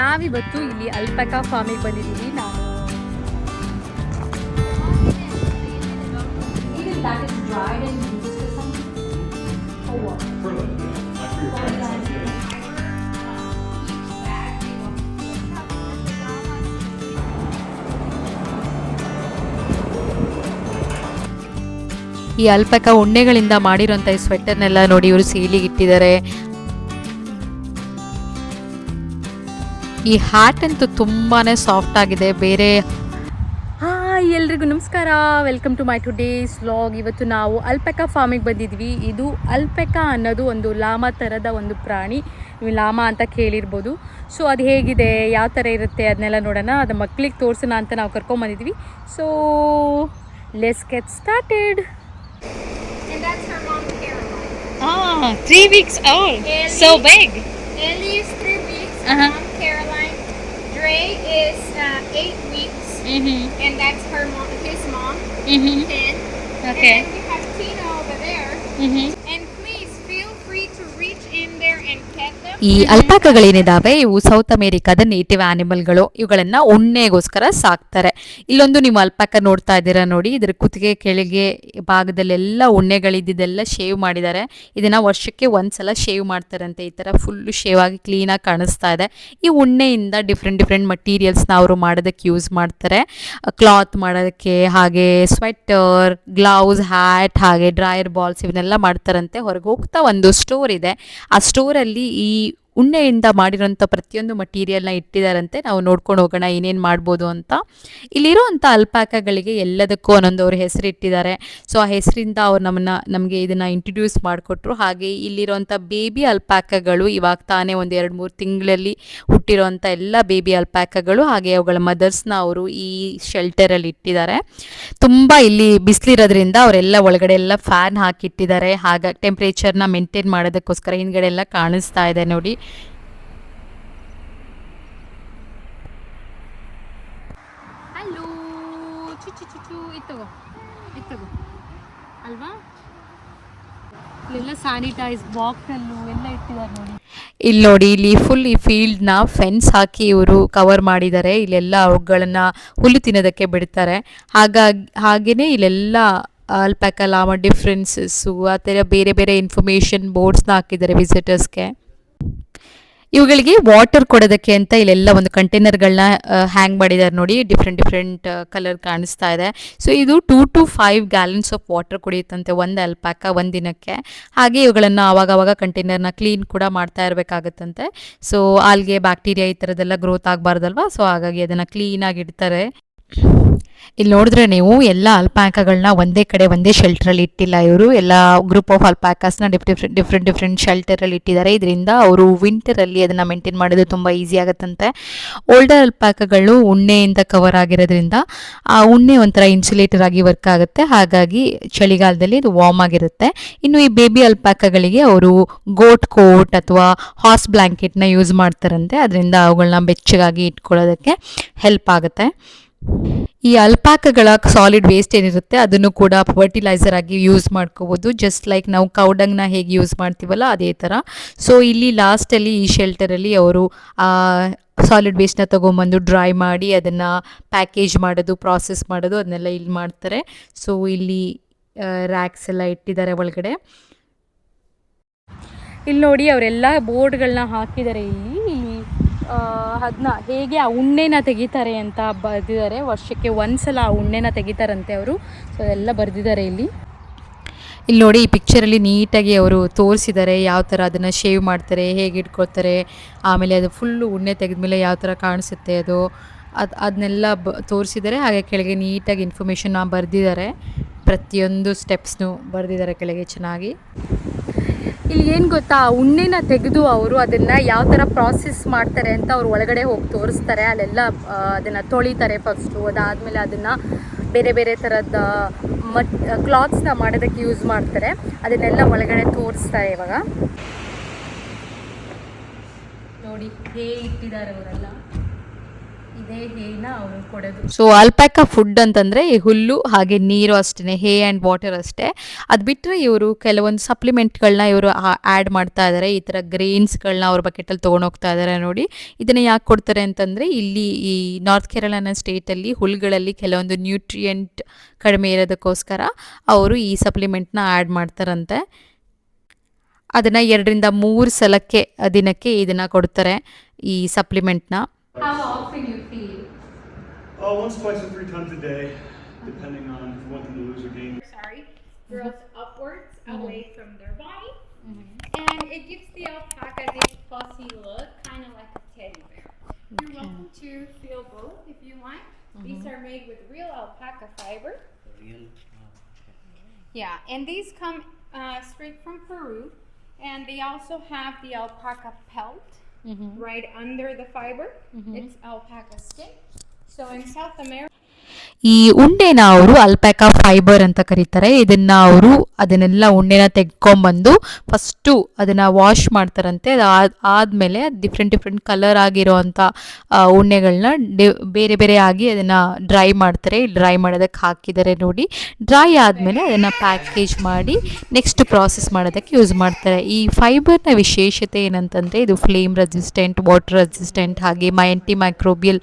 ನಾವಿವತ್ತು ಇಲ್ಲಿ ಅಲ್ಪಕಾ ಫಾರ್ಮಿಗೆ ಬಂದಿದ್ದೀವಿ. ಈ ಅಲ್ಪಕಾ ಉಣ್ಣೆಗಳಿಂದ ಮಾಡಿರೋಂಥ ಈ ಸ್ವೆಟರ್ನೆಲ್ಲ ನೋಡಿ ಇವರು ಸೇಲಿಗೆ ಇಟ್ಟಿದ್ದಾರೆ. ಈ ಹ್ಯಾಟ್ ಅಂತೂ ತುಂಬಾನೇ ಸಾಫ್ಟ್ ಆಗಿದೆ. ಬೇರೆ ಎಲ್ರಿಗೂ ನಮಸ್ಕಾರ, welcome to my today's vlog. ಇವತ್ತು ನಾವು ಅಲ್ಪಕಾ ಫಾರ್ಮಿಗೆ ಬಂದಿದ್ವಿ. ಇದು ಅಲ್ಪಕಾ ಅನ್ನೋದು ಒಂದು ಲಾಮಾ ಥರದ ಒಂದು ಪ್ರಾಣಿ. ನೀವು ಲಾಮಾ ಅಂತ ಕೇಳಿರ್ಬೋದು. ಸೊ ಅದು ಹೇಗಿದೆ, ಯಾವ ಥರ ಇರುತ್ತೆ ಅದನ್ನೆಲ್ಲ ನೋಡೋಣ. ಅದು ಮಕ್ಳಿಗೆ ತೋರಿಸೋಣ ಅಂತ ನಾವು ಕರ್ಕೊಂಬಂದಿದ್ವಿ. So let's get started. And that's her mom, Caroline. 3 weeks old. So big. Ellie is 3 weeks. Mom, Caroline. Dre is 8 weeks. And that's her mom, his mom, 10. Okay. And then we have Tina over there. And please feel free to reach in there and pet them. ಈ ಅಲ್ಪಾಕಗಳೇನಿದಾವೆ ಇವು south ಅಮೇರಿಕಾದ native ಆನಿಮಲ್ಗಳು. ಇವುಗಳನ್ನ ಉಣ್ಣೆಗೋಸ್ಕರ ಸಾಕ್ತಾರೆ. ಇಲ್ಲೊಂದು ನೀವು ಅಲ್ಪಾಕ ನೋಡ್ತಾ ಇದ್ದೀರಾ ನೋಡಿ, ಇದರ ಕುತ್ತಿಗೆ ಕೆಳಗೆ ಭಾಗದಲ್ಲೆಲ್ಲ ಉಣ್ಣೆಗಳಿದ್ದೆಲ್ಲ ಶೇವ್ ಮಾಡಿದ್ದಾರೆ. ಇದನ್ನ ವರ್ಷಕ್ಕೆ ಒಂದ್ಸಲ ಶೇವ್ ಮಾಡ್ತಾರಂತೆ. ಈ ತರ ಫುಲ್ ಶೇವ್ ಆಗಿ ಕ್ಲೀನಾಗಿ ಕಾಣಿಸ್ತಾ ಇದೆ. ಈ ಉಣ್ಣೆಯಿಂದ ಡಿಫ್ರೆಂಟ್ ಮಟೀರಿಯಲ್ಸ್ನ ಅವರು ಮಾಡೋದಕ್ಕೆ ಯೂಸ್ ಮಾಡ್ತಾರೆ. ಕ್ಲಾತ್ ಮಾಡೋದಕ್ಕೆ, ಹಾಗೆ ಸ್ವೆಟರ್, ಗ್ಲೌಸ್, ಹ್ಯಾಟ್, ಹಾಗೆ ಡ್ರೈಯರ್ ಬಾಲ್ಸ್ ಇವನ್ನೆಲ್ಲ ಮಾಡ್ತಾರಂತೆ. ಹೊರಗೆ ಹೋಗ್ತಾ ಒಂದು ಸ್ಟೋರ್ ಇದೆ. ಆ ಸ್ಟೋರಲ್ಲಿ ಈ ಉಣ್ಣೆಯಿಂದ ಮಾಡಿರೋಂಥ ಪ್ರತಿಯೊಂದು ಮಟೀರಿಯಲ್ನ ಇಟ್ಟಿದ್ದಾರಂತೆ. ನಾವು ನೋಡ್ಕೊಂಡು ಹೋಗೋಣ ಏನೇನು ಮಾಡ್ಬೋದು ಅಂತ. ಇಲ್ಲಿರೋವಂಥ ಅಲ್ಪಾಕಗಳಿಗೆ ಎಲ್ಲದಕ್ಕೂ ಒಂದೊಂದು ಅವ್ರ ಹೆಸರು ಇಟ್ಟಿದ್ದಾರೆ. ಸೊ ಆ ಹೆಸರಿಂದ ಅವ್ರು ನಮಗೆ ಇದನ್ನು ಇಂಟ್ರಡ್ಯೂಸ್ ಮಾಡಿಕೊಟ್ರು. ಹಾಗೆ ಇಲ್ಲಿರೋವಂಥ ಬೇಬಿ ಅಲ್ಪಾಕಗಳು ಇವಾಗ ತಾನೇ ಒಂದು 2-3 ತಿಂಗಳಲ್ಲಿ ಹುಟ್ಟಿರೋವಂಥ ಎಲ್ಲ ಬೇಬಿ ಅಲ್ಪಾಕಗಳು, ಹಾಗೆ ಅವುಗಳ ಮದರ್ಸ್ನ ಅವರು ಈ ಶೆಲ್ಟರಲ್ಲಿ ಇಟ್ಟಿದ್ದಾರೆ. ತುಂಬ ಇಲ್ಲಿ ಬಿಸಿಲಿರೋದ್ರಿಂದ ಅವರೆಲ್ಲ ಒಳಗಡೆ ಎಲ್ಲ ಫ್ಯಾನ್ ಹಾಕಿಟ್ಟಿದ್ದಾರೆ. ಹಾಗಾಗಿ ಟೆಂಪ್ರೇಚರ್ನ ಮೇಂಟೈನ್ ಮಾಡೋದಕ್ಕೋಸ್ಕರ ಹಿಂದ್ಗಡೆ ಎಲ್ಲ ಕಾಣಿಸ್ತಾ ಇದೆ ನೋಡಿ. ಹಲೋ ಚುಚ್ಚು ಇತ್ತಗೋ ಅಲ್ವಾ. ಇಲ್ಲೆಲ್ಲ ಸ್ಯಾನಿಟೈಸ್ ಬಾಕ್ಸಲ್ಲು ಎಲ್ಲ ಇಟ್ಟಿದ್ದಾರೆ ನೋಡಿ. ಇಲ್ಲಿ ನೋಡಿ, ಇಲ್ಲಿ ಫುಲ್ ಈ ಫೀಲ್ಡ್ನ ಫೆನ್ಸ್ ಹಾಕಿ ಇವರು ಕವರ್ ಮಾಡಿದ್ದಾರೆ. ಇಲ್ಲೆಲ್ಲ ಅವುಗಳನ್ನ ಹುಲ್ಲು ತಿನ್ನೋದಕ್ಕೆ ಬಿಡ್ತಾರೆ. ಹಾಗೇನೆ ಇಲ್ಲೆಲ್ಲ ಅಲ್ಪಾಕ ಲಾಮಾ ಡಿಫ್ರೆನ್ಸಸ್ಸು ಆ ಥರ ಬೇರೆ ಇನ್ಫಾರ್ಮೇಷನ್ ಬೋರ್ಡ್ಸ್ನ ಹಾಕಿದ್ದಾರೆ ವಿಸಿಟರ್ಸ್ಗೆ. ಇವುಗಳಿಗೆ ವಾಟರ್ ಕೊಡೋದಕ್ಕೆ ಅಂತ ಇಲ್ಲೆಲ್ಲ ಒಂದು ಕಂಟೈನರ್ಗಳನ್ನ ಹ್ಯಾಂಗ್ ಮಾಡಿದ್ದಾರೆ ನೋಡಿ. ಡಿಫ್ರೆಂಟ್ ಕಲರ್ ಕಾಣಿಸ್ತಾ ಇದೆ. ಸೊ ಇದು 2 to 5 ಗ್ಯಾಲನ್ಸ್ ಆಫ್ ವಾಟರ್ ಕುಡಿಯುತ್ತಂತೆ ಒಂದು ಅಲ್ಪಾಕ ಒಂದು ದಿನಕ್ಕೆ. ಹಾಗೆ ಇವುಗಳನ್ನು ಆವಾಗವಾಗ ಕಂಟೈನರ್ನ ಕ್ಲೀನ್ ಕೂಡ ಮಾಡ್ತಾ ಇರಬೇಕಾಗುತ್ತಂತೆ. ಸೊ ಆಲ್ಗೆ ಬ್ಯಾಕ್ಟೀರಿಯಾ ಈ ಥರದ್ದೆಲ್ಲ ಗ್ರೋತ್ ಆಗಬಾರ್ದಲ್ವಾ. ಸೊ ಹಾಗಾಗಿ ಅದನ್ನು ಕ್ಲೀನಾಗಿ ಇಡ್ತಾರೆ. ಇಲ್ಲಿ ನೋಡಿದ್ರೆ ನೀವು ಎಲ್ಲ ಅಲ್ಪಾಕಗಳನ್ನ ಒಂದೇ ಕಡೆ ಒಂದೇ ಶೆಲ್ಟರಲ್ಲಿ ಇಟ್ಟಿಲ್ಲ. ಇವರು ಎಲ್ಲ ಗ್ರೂಪ್ ಆಫ್ ಅಲ್ಪಾಕಾಸ್ನ ಡಿಫ್ರೆಂಟ್ ಶೆಲ್ಟರಲ್ಲಿ ಇಟ್ಟಿದ್ದಾರೆ. ಇದರಿಂದ ಅವರು ವಿಂಟರಲ್ಲಿ ಅದನ್ನು ಮೇಂಟೈನ್ ಮಾಡೋದು ತುಂಬ ಈಸಿ ಆಗುತ್ತಂತೆ. ಓಲ್ಡರ್ ಅಲ್ಪಾಕಗಳು ಉಣ್ಣೆಯಿಂದ ಕವರ್ ಆಗಿರೋದ್ರಿಂದ ಆ ಉಣ್ಣೆ ಒಂಥರ ಇನ್ಸುಲೇಟರ್ ಆಗಿ ವರ್ಕ್ ಆಗುತ್ತೆ. ಹಾಗಾಗಿ ಚಳಿಗಾಲದಲ್ಲಿ ಇದು ವಾರ್ಮ್ ಆಗಿರುತ್ತೆ. ಇನ್ನು ಈ ಬೇಬಿ ಅಲ್ಪಾಕಗಳಿಗೆ ಅವರು ಗೋಟ್ ಕೋಟ್ ಅಥವಾ ಹಾರ್ಸ್ ಬ್ಲ್ಯಾಂಕೆಟ್ನ ಯೂಸ್ ಮಾಡ್ತಾರಂತೆ. ಅದರಿಂದ ಅವುಗಳನ್ನ ಬೆಚ್ಚಗಾಗಿ ಇಟ್ಕೊಳ್ಳೋದಕ್ಕೆ ಹೆಲ್ಪ್ ಆಗುತ್ತೆ. ಈ ಅಲ್ಪಾಕಗಳ ಸಾಲಿಡ್ ವೇಸ್ಟ್ ಏನಿರುತ್ತೆ ಅದನ್ನು ಕೂಡ ಫರ್ಟಿಲೈಸರ್ ಆಗಿ ಯೂಸ್ ಮಾಡ್ಕೋಬೋದು. ಜಸ್ಟ್ ಲೈಕ್ ನಾವು ಕೌಡಂಗ್ನ ಹೇಗೆ ಯೂಸ್ ಮಾಡ್ತೀವಲ್ಲ ಅದೇ ಥರ. ಸೊ ಇಲ್ಲಿ ಲಾಸ್ಟಲ್ಲಿ ಈ ಶೆಲ್ಟರಲ್ಲಿ ಅವರು ಸಾಲಿಡ್ ವೇಸ್ಟ್ನ ತೊಗೊಂಬಂದು ಡ್ರೈ ಮಾಡಿ ಅದನ್ನು ಪ್ಯಾಕೇಜ್ ಮಾಡೋದು, ಪ್ರಾಸೆಸ್ ಮಾಡೋದು ಅದನ್ನೆಲ್ಲ ಇಲ್ಲಿ ಮಾಡ್ತಾರೆ. ಸೊ ಇಲ್ಲಿ ರ್ಯಾಕ್ಸ್ ಎಲ್ಲ ಇಟ್ಟಿದ್ದಾರೆ ಒಳಗಡೆ. ಇಲ್ಲಿ ನೋಡಿ ಅವರೆಲ್ಲ ಬೋರ್ಡ್ಗಳನ್ನ ಹಾಕಿದ್ದಾರೆ. ಇಲ್ಲಿ ಅದನ್ನ ಹೇಗೆ ಆ ಉಣ್ಣೆನ ತೆಗಿತಾರೆ ಅಂತ ಬರೆದಿದ್ದಾರೆ. ವರ್ಷಕ್ಕೆ ಒಂದ್ಸಲ ಆ ಉಣ್ಣೆನ ತೆಗಿತಾರಂತೆ ಅವರು. ಸೊ ಎಲ್ಲ ಬರೆದಿದ್ದಾರೆ ಇಲ್ಲಿ ನೋಡಿ. ಈ ಪಿಕ್ಚರಲ್ಲಿ ನೀಟಾಗಿ ಅವರು ತೋರಿಸಿದ್ದಾರೆ ಯಾವ ಥರ ಅದನ್ನು ಶೇವ್ ಮಾಡ್ತಾರೆ, ಹೇಗೆ ಇಟ್ಕೊಳ್ತಾರೆ, ಆಮೇಲೆ ಅದು ಫುಲ್ಲು ಉಣ್ಣೆ ತೆಗೆದ್ಮೇಲೆ ಯಾವ ಥರ ಕಾಣಿಸುತ್ತೆ ಅದನ್ನೆಲ್ಲ ತೋರಿಸಿದ್ದಾರೆ. ಹಾಗೆ ಕೆಳಗೆ ನೀಟಾಗಿ ಇನ್ಫಾರ್ಮೇಷನ್ನ ಬರೆದಿದ್ದಾರೆ. ಪ್ರತಿಯೊಂದು ಸ್ಟೆಪ್ಸ್ನು ಬರೆದಿದ್ದಾರೆ ಕೆಳಗೆ ಚೆನ್ನಾಗಿ. ಇಲ್ಲಿ ಏನು ಗೊತ್ತಾ, ಉಣ್ಣೆನ ತೆಗೆದು ಅವರು ಅದನ್ನು ಯಾವ ಥರ ಪ್ರಾಸೆಸ್ ಮಾಡ್ತಾರೆ ಅಂತ ಅವ್ರು ಒಳಗಡೆ ಹೋಗಿ ತೋರಿಸ್ತಾರೆ. ಅಲ್ಲೆಲ್ಲ ಅದನ್ನು ತೊಳಿತಾರೆ ಫಸ್ಟು. ಅದಾದಮೇಲೆ ಅದನ್ನು ಬೇರೆ ಥರದ ಕ್ಲಾತ್ಸ್ನ ಮಾಡೋದಕ್ಕೆ ಯೂಸ್ ಮಾಡ್ತಾರೆ. ಅದನ್ನೆಲ್ಲ ಒಳಗಡೆ ತೋರಿಸ್ತಾರೆ ಇವಾಗ ನೋಡಿ. ಹೇಗೆ ಇಟ್ಟಿದ್ದಾರೆ ಅವರೆಲ್ಲ. ಇದೇ ಹೇನ ಅವರು ಕೊಡೋದು. ಸೊ ಅಲ್ಪ್ಯಾಕ ಫುಡ್ ಅಂತಂದರೆ ಈ ಹುಲ್ಲು ಹಾಗೆ ನೀರು ಅಷ್ಟೇ, ಹೇ ಆ್ಯಂಡ್ ವಾಟರ್ ಅಷ್ಟೇ. ಅದು ಬಿಟ್ಟರೆ ಇವರು ಕೆಲವೊಂದು ಸಪ್ಲಿಮೆಂಟ್ಗಳನ್ನ ಇವರು ಆ್ಯಡ್ ಮಾಡ್ತಾ ಇದ್ದಾರೆ. ಈ ಥರ ಗ್ರೇನ್ಸ್ಗಳನ್ನ ಅವ್ರ ಬಕೆಟಲ್ಲಿ ತೊಗೊಂಡೋಗ್ತಾ ಇದ್ದಾರೆ ನೋಡಿ. ಇದನ್ನು ಯಾಕೆ ಕೊಡ್ತಾರೆ ಅಂತಂದರೆ ಇಲ್ಲಿ ಈ ನಾರ್ತ್ ಕೇರಳನ ಸ್ಟೇಟಲ್ಲಿ ಹುಲ್ಗಳಲ್ಲಿ ಕೆಲವೊಂದು ನ್ಯೂಟ್ರಿಯೆಂಟ್ ಕಡಿಮೆ ಇರೋದಕ್ಕೋಸ್ಕರ ಅವರು ಈ ಸಪ್ಲಿಮೆಂಟ್ನ ಆ್ಯಡ್ ಮಾಡ್ತಾರಂತೆ. ಅದನ್ನು 2 ರಿಂದ 3 ಸಲಕ್ಕೆ ದಿನಕ್ಕೆ ಇದನ್ನು ಕೊಡ್ತಾರೆ ಈ ಸಪ್ಲಿಮೆಂಟ್ನ. How often you feed? Once, twice, or 3 times a day, depending on if you want them to lose or gain. Sorry, growth upwards away from their body, and it gives the alpaca this fussy look, kind of like a teddy bear. You're welcome to feel both if you like. These are made with real alpaca fiber. Yeah, and these come straight from Peru, and they also have the alpaca pelt right under the fiber. It's alpaca skin. So in South America, ಈ ಉಣ್ಣೆನ ಅವರು ಅಲ್ಪ್ಯಾಕ fibre ಅಂತ ಕರೀತಾರೆ. ಇದನ್ನು ಅವರು ಅದನ್ನೆಲ್ಲ ಉಣ್ಣೆನ ತೆಗ್ಕೊಂಬಂದು first ಅದನ್ನು ವಾಶ್ ಮಾಡ್ತಾರಂತೆ. ಆದಮೇಲೆ ಡಿಫ್ರೆಂಟ್ ಕಲರ್ ಆಗಿರೋವಂಥ ಉಣ್ಣೆಗಳನ್ನ ಬೇರೆ ಬೇರೆ ಆಗಿ ಅದನ್ನು ಡ್ರೈ ಮಾಡ್ತಾರೆ. ಡ್ರೈ ಮಾಡೋದಕ್ಕೆ ಹಾಕಿದ್ದಾರೆ ನೋಡಿ. ಡ್ರೈ ಆದಮೇಲೆ ಅದನ್ನು ಪ್ಯಾಕೇಜ್ ಮಾಡಿ ನೆಕ್ಸ್ಟ್ ಪ್ರಾಸೆಸ್ ಮಾಡೋದಕ್ಕೆ ಯೂಸ್ ಮಾಡ್ತಾರೆ. ಈ ಫೈಬರ್ನ ವಿಶೇಷತೆ ಏನಂತಂದರೆ ಇದು ಫ್ಲೇಮ್ ರೆಸಿಸ್ಟೆಂಟ್, ವಾಟರ್ ರೆಸಿಸ್ಟೆಂಟ್ ಹಾಗೆ ಆ್ಯಂಟಿ ಮೈಕ್ರೋಬಿಯಲ್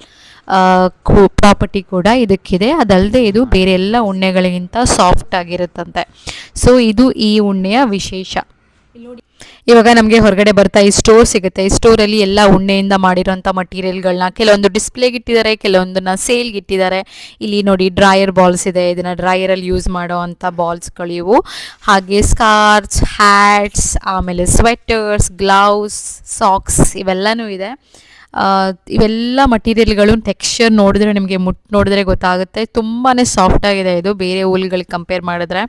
ಪ್ರಾಪರ್ಟಿ ಕೂಡ ಇದಕ್ಕಿದೆ. ಅದಲ್ಲದೆ ಇದು ಬೇರೆ ಎಲ್ಲ ಉಣ್ಣೆಗಳಿಗಿಂತ ಸಾಫ್ಟ್ ಆಗಿರುತ್ತಂತೆ. ಸೊ ಇದು ಈ ಉಣ್ಣೆಯ ವಿಶೇಷ. ಇವಾಗ ನಮಗೆ ಹೊರಗಡೆ ಬರ್ತಾ ಈ ಸ್ಟೋರ್ ಸಿಗುತ್ತೆ. ಈ ಸ್ಟೋರಲ್ಲಿ ಎಲ್ಲ ಉಣ್ಣೆಯಿಂದ ಮಾಡಿರೋಂಥ ಮಟೀರಿಯಲ್ಗಳನ್ನ ಕೆಲವೊಂದು ಡಿಸ್ಪ್ಲೇಗೆ ಇಟ್ಟಿದ್ದಾರೆ, ಕೆಲವೊಂದನ್ನ ಸೇಲ್ಗೆ ಇಟ್ಟಿದ್ದಾರೆ. ಇಲ್ಲಿ ನೋಡಿ ಡ್ರೈಯರ್ ಬಾಲ್ಸ್ ಇದೆ, ಇದನ್ನು ಡ್ರೈಯರಲ್ಲಿ ಯೂಸ್ ಮಾಡೋ ಅಂಥ ಬಾಲ್ಸ್ಗಳು ಇವು. ಹಾಗೆ ಸ್ಕಾರ್ಫ್ಸ್, ಹ್ಯಾಟ್ಸ್, ಆಮೇಲೆ ಸ್ವೆಟರ್ಸ್, ಗ್ಲೌಸ್, ಸಾಕ್ಸ್ ಇವೆಲ್ಲನೂ ಇದೆ. ಇವೆಲ್ಲ ಮಟೀರಿಯಲ್ಗಳು ಟೆಕ್ಸ್ಚರ್ ನೋಡಿದ್ರೆ ನಿಮಗೆ ನೋಡಿದ್ರೆ ಗೊತ್ತಾಗುತ್ತೆ, ತುಂಬಾ ಸಾಫ್ಟಾಗಿದೆ ಇದು ಬೇರೆ ಹುಲ್ಗಳಿಗೆ ಕಂಪೇರ್ ಮಾಡಿದ್ರೆ.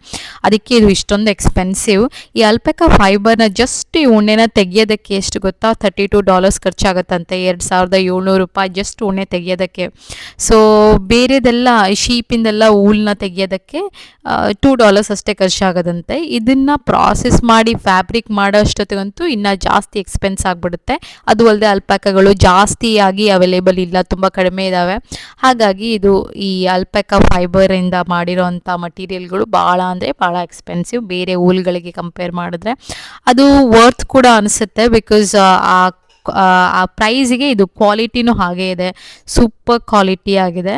ಅದಕ್ಕೆ ಇದು ಇಷ್ಟೊಂದು ಎಕ್ಸ್ಪೆನ್ಸಿವ್. ಈ ಅಲ್ಪ್ಯಾಕ ಫೈಬರ್ನ ಜಸ್ಟ್ ಈ ಉಣ್ಣೆನ ತೆಗಿಯೋದಕ್ಕೆ ಎಷ್ಟು ಗೊತ್ತಾ, $32 ಖರ್ಚಾಗುತ್ತಂತೆ. 2700 ರೂಪಾಯಿ ಜಸ್ಟ್ ಉಣ್ಣೆ ತೆಗಿಯೋದಕ್ಕೆ. ಸೊ ಬೇರೆದೆಲ್ಲ ಶೀಪಿಂದೆಲ್ಲ ಊಲ್ನ ತೆಗಿಯೋದಕ್ಕೆ $2 ಅಷ್ಟೇ ಖರ್ಚಾಗೋದಂತೆ. ಇದನ್ನು ಪ್ರಾಸೆಸ್ ಮಾಡಿ ಫ್ಯಾಬ್ರಿಕ್ ಮಾಡೋ ಅಷ್ಟೊತ್ತಿಗಂತೂ ಇನ್ನೂ ಜಾಸ್ತಿ ಎಕ್ಸ್ಪೆನ್ಸ್ ಆಗಿಬಿಡುತ್ತೆ. ಅದು ಅಲ್ಲದೆ ಅಲ್ಪ್ಯಾಕಗಳು ಜಾಸ್ತಿಯಾಗಿ ಅವೈಲೇಬಲ್ ಇಲ್ಲ, ತುಂಬ ಕಡಿಮೆ ಇದ್ದಾವೆ. ಹಾಗಾಗಿ ಇದು ಈ ಅಲ್ಪ್ಯಾಕ ಫೈಬರಿಂದ ಮಾಡಿರೋಂಥ ಮಟೀರಿಯಲ್ಗಳು ಭಾಳ ಅಂದರೆ ಭಾಳ ಎಕ್ಸ್ಪೆನ್ಸಿವ್ ಬೇರೆ ಊಲ್ಗಳಿಗೆ ಕಂಪೇರ್ ಮಾಡಿದ್ರೆ. ಅದು ವರ್ತ್ ಕೂಡ ಅನಿಸುತ್ತೆ, ಬಿಕಾಸ್ ಆ ಪ್ರೈಸಿಗೆ ಇದು ಕ್ವಾಲಿಟಿನೂ ಹಾಗೇ ಇದೆ, ಸೂಪರ್ ಕ್ವಾಲಿಟಿ ಆಗಿದೆ.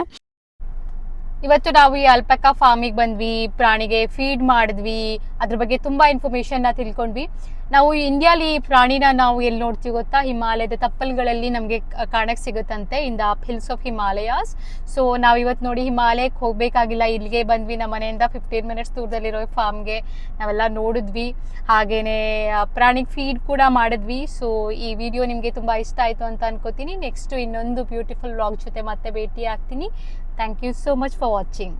ಇವತ್ತು ನಾವು ಈ ಅಲ್ಪ್ಯಾಕ ಫಾರ್ಮಿಗೆ ಬಂದ್ವಿ, ಪ್ರಾಣಿಗೆ ಫೀಡ್ ಮಾಡಿದ್ವಿ, ಅದ್ರ ಬಗ್ಗೆ ತುಂಬ ಇನ್ಫಾರ್ಮೇಷನ್ನ ತಿಳ್ಕೊಂಡ್ವಿ. ನಾವು ಇಂಡಿಯಾಲಿ ಈ ಪ್ರಾಣಿನ ನಾವು ಎಲ್ಲಿ ನೋಡ್ತೀವಿ ಗೊತ್ತಾ, ಹಿಮಾಲಯದ ತಪ್ಪಲುಗಳಲ್ಲಿ ನಮಗೆ ಕಾಣಕ್ಕೆ ಸಿಗುತ್ತಂತೆ, in the hills of Himalayas. ಸೊ ನಾವು ಇವತ್ತು ನೋಡಿ ಹಿಮಾಲಯಕ್ಕೆ ಹೋಗಬೇಕಾಗಿಲ್ಲ, ಇಲ್ಲಿಗೆ ಬಂದ್ವಿ. ನಮ್ಮ ಮನೆಯಿಂದ 15 ಮಿನಿಟ್ಸ್ ದೂರದಲ್ಲಿರೋ ಫಾರ್ಮ್ಗೆ ನಾವೆಲ್ಲ ನೋಡಿದ್ವಿ, ಹಾಗೇನೆ ಪ್ರಾಣಿಗೆ ಫೀಡ್ ಕೂಡ ಮಾಡಿದ್ವಿ. ಸೊ ಈ ವಿಡಿಯೋ ನಿಮಗೆ ತುಂಬ ಇಷ್ಟ ಆಯಿತು ಅಂತ ಅನ್ಕೋತೀನಿ. ನೆಕ್ಸ್ಟು ಇನ್ನೊಂದು ಬ್ಯೂಟಿಫುಲ್ ವ್ಲಾಗ್ ಜೊತೆ ಮತ್ತೆ ಭೇಟಿ ಆಗ್ತೀನಿ. Thank you so much for watching.